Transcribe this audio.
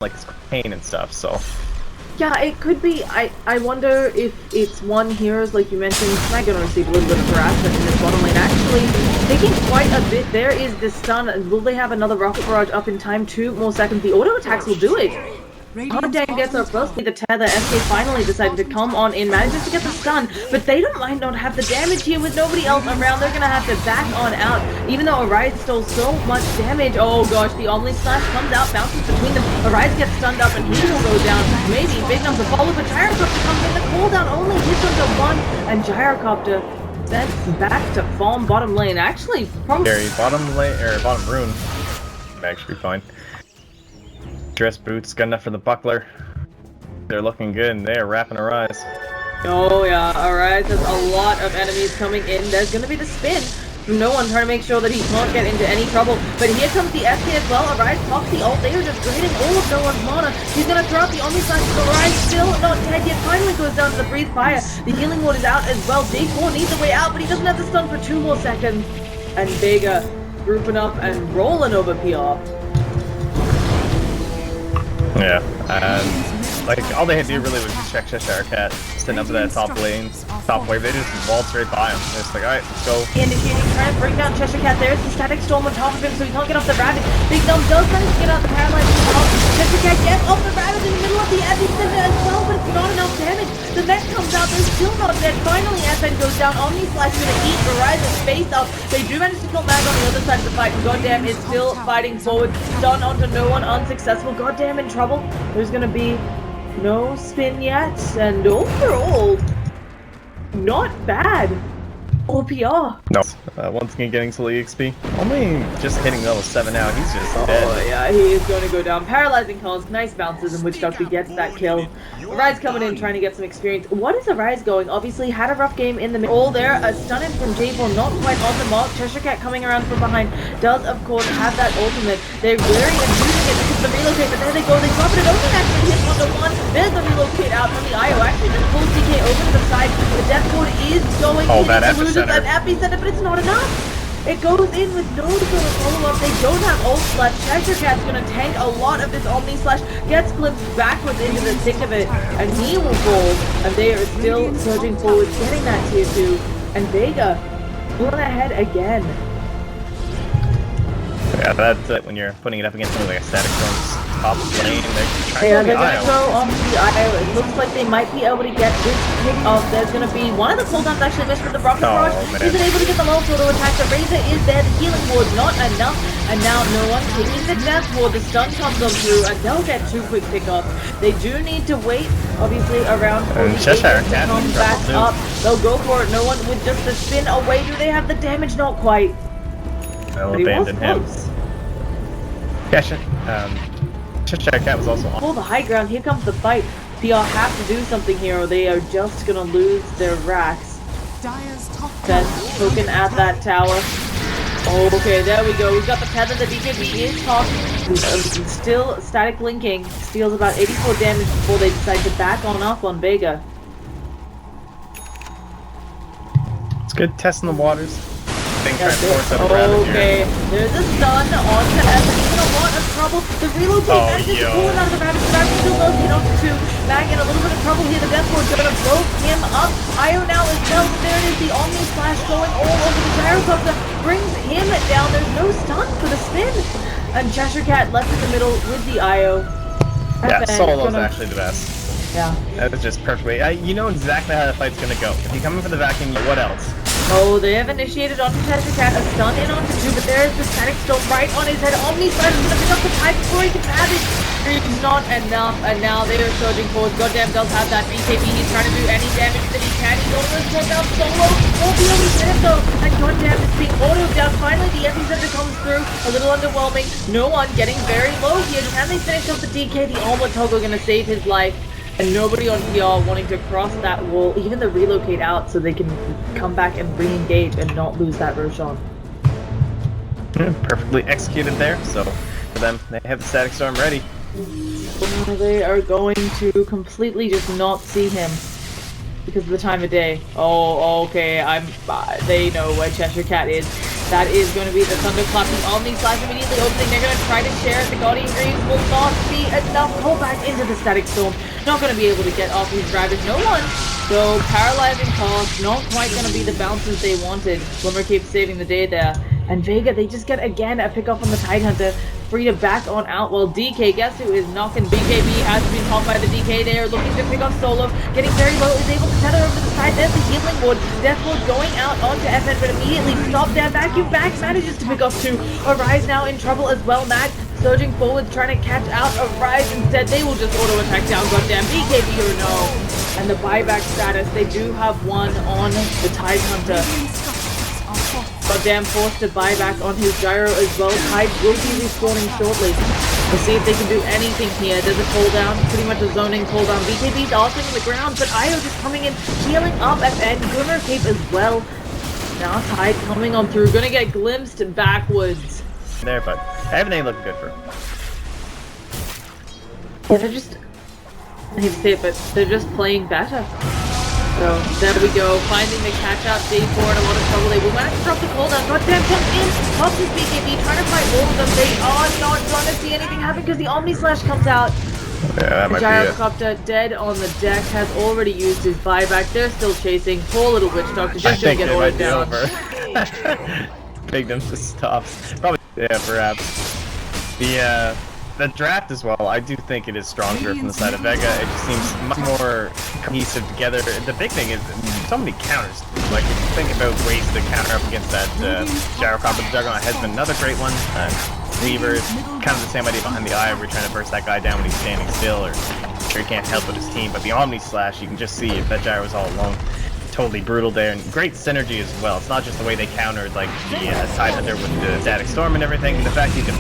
like it's cocaine and stuff, so. Yeah, it could be. I wonder if it's one heroes, like you mentioned, might gonna receive a little bit of harassment in this bottom lane. Actually, taking quite a bit. There is the stun. Will they have another rocket barrage up in time? 2 more seconds. The auto attacks will do it. Goddamn gets up close. The tether. SK finally decided to come on in, manages to get the stun, but they might not have the damage here with nobody else around. They're gonna have to back on out, even though Arise stole so much damage. Oh gosh, the Omni Slash comes out, bounces between them. Arise gets stunned up and he will go down. Maybe big enough to follow, but Gyrocopter comes in. The cooldown only hits him to 1, and Gyrocopter sent back to farm bottom lane. Actually, probably bottom lane or bottom rune. Actually fine. Dress boots, good enough for the buckler. They're looking good and they're wrapping Arise. Oh yeah, Arise has a lot of enemies coming in. There's gonna be the spin from no one trying to make sure that he can't get into any trouble. But here comes the SK as well. Arise pops the ult. They are just draining all of no one's mana. He's gonna throw out the Omni Slash. Arise still not dead yet. Finally goes down to the Breathe Fire. The healing ward is out as well. Big 4 needs a way out, but he doesn't have the stun for 2 more seconds. And Vega grouping up and rolling over PR. Yeah, like all they had to do really was just check Cheshire Cat, sitting up to that top lane, top wave. They just walled straight by him. They're just like, alright, let's go. Initiating, trying to bring down Cheshire Cat. There's the static storm on top of him, so he can't get off the rabbit. Big Gnome does manage to get out the paralyzed off. Cheshire Cat gets off the rabbit in the middle of the epicenter as well, but it's not enough damage. The mech comes out, they're still not dead. Finally, FN goes down. Omni Slash is gonna eat Arise's face up. They do manage to kill Mag on the other side of the fight, and Goddamn is still fighting forward. Stun onto no one, unsuccessful. Goddamn in trouble. There's gonna be no spin yet, and overall, not bad. OPR. No. Once again getting some XP. Only just hitting level 7 now, he's just dead. Oh yeah, he is going to go down. Paralyzing calls, nice bounces, and Witch Doctor gets that kill. Arise coming in, trying to get some experience. What is Arise going? Obviously had a rough game in the middle. All there, a stunning from J4, not quite on the mark. Cheshire Cat coming around from behind does, of course, have that ultimate. They're wary and using it because of the relocate, but there they go. They drop it. It only actually hits 1-1. There's the relocate out from the IO. Actually, just pulls DK over to the side. The death ward is going. Oh, that epicenter. An epicenter, but it's not enough. It goes in with no sort of follow-up. They don't have ults left. Cheshire Cat's gonna tank a lot of this Omni Slash. Gets glimpsed backwards into the thick of it, and he will fall. And they are still surging forward, getting that tier 2. And Vega pulling ahead again. Yeah, that's it when you're putting it up against something like a static storm's top lane. Yeah, they're gonna go on the IO. It looks like they might be able to get this pick off. There's gonna be one of the cooldowns actually missed with the rocket barrage. Isn't able to get the multi auto attack. The Razor is there. The healing ward's not enough. And now no one taking the death ward. The stun comes on through, and they'll get 2 quick pickoffs. They do need to wait, obviously, around 48 to come back up. They'll go for it. No one with just the spin away. Do they have the damage? Not quite. They'll abandon him. Cheshire Cat was also on. For the high ground, here comes the fight. PR have to do something here or they are just gonna lose their racks. Then poking at that tower. Oh, okay, there we go. We've got the tether, the BKB is top. Still static linking. Steals about 84 damage before they decide to back on up on Vega. It's good testing the waters. Okay, there's a stun on to S, and he's in a lot of trouble. The relocate manages to pull him out of the rabbit. The rabbit still goes in on 2. Mag in a little bit of trouble here. The death ward's gonna blow him up. IO now as well. There it is, the Omni Slash going all over the Gyrocopter. Brings him down. There's no stun for the spin. And Cheshire Cat left in the middle with the IO. Yeah, solo's actually the best. Yeah. That was just perfectly. You know exactly how the fight's gonna go. If you come in for the vacuum, what else? Oh, they have initiated onto Cheshire Cat, a stun in onto 2, but there's the static storm right on his head. Omni Slash is gonna pick up the pipe before he can have it. It's not enough, and now they are surging forward. Goddamn does have that BKB. He's trying to do any damage that he can. He's almost brought down solo. Won't be able to get him though. And Goddamn is being autoed down. Finally, the epicenter comes through. A little underwhelming. No one getting very low here. Can they finish off the DK? The Omelet Toggle gonna save his life. And nobody on PR wanting to cross that wall, even the relocate out so they can come back and re-engage and not lose that Roshan. Yeah, perfectly executed there, so for them, they have the static storm ready. They are going to completely just not see him because of the time of day. Oh, okay, they know where Cheshire Cat is. That is going to be the Thunderclap. The Omni Slash immediately opening. They're going to try to share it. The Guardian Greaves will not be be enough. Pull back into the Static Storm. Not going to be able to get off his Ravage. No one. So paralyzing cost, not quite going to be the bounces they wanted. Glimmer keeps saving the day there. And Vega, they just get again a pick up on the Tidehunter. Free to back on out while DK, guess who is knocking? BKB has been caught by the DK there, looking to pick up Solo, getting very low, is able to tether over to the side. There's the healing ward. Death Ward going out onto FN, but immediately stopped there. Vacuum back manages to pick up two. Arise now in trouble as well. Matt surging forward, trying to catch out Arise. Instead, they will just auto attack down. Goddamn BKB or no. And the buyback status, they do have one on the Tidehunter. Goddamn forced to buy back on his gyro as well. Tide will be respawning shortly. We'll see if they can do anything here. There's a cooldown, pretty much a zoning cooldown. BKB's also on the ground, but Io just coming in, healing up FN. Glimmer Cape as well. Now Tide coming on through, gonna get glimpsed backwards. There, but everything looked good for him. Yeah, they're just, I hate to say it, but they're just playing better. So, there we go, finding the catch-out, Day 4 in a lot of trouble. They will manage to drop the cooldown. Goddamn, comes in, pops his BKB, trying to fight all of them. They are not going to see anything happen because the Omni Slash comes out. Yeah, that might the be it. Gyrocopter, dead on the deck, has already used his buyback. They're still chasing. Poor little Witch Doctor, just gonna get ordered down. Big them to stop. Probably, yeah, perhaps. The draft as well, I do think it is stronger from the side of Vega. It just seems much more cohesive together. The big thing is so many counters. Like, if you think about ways to counter up against that Gyrocopter, the Juggernaut has been another great one. Weaver is kind of the same idea behind the eye. We're trying to burst that guy down when he's standing still, or sure he can't help with his team. But the Omni Slash, you can just see if that Gyro's all alone. Totally brutal there, and great synergy as well. It's not just the way they countered like the Tidehunter with the Static Storm and everything. The fact you can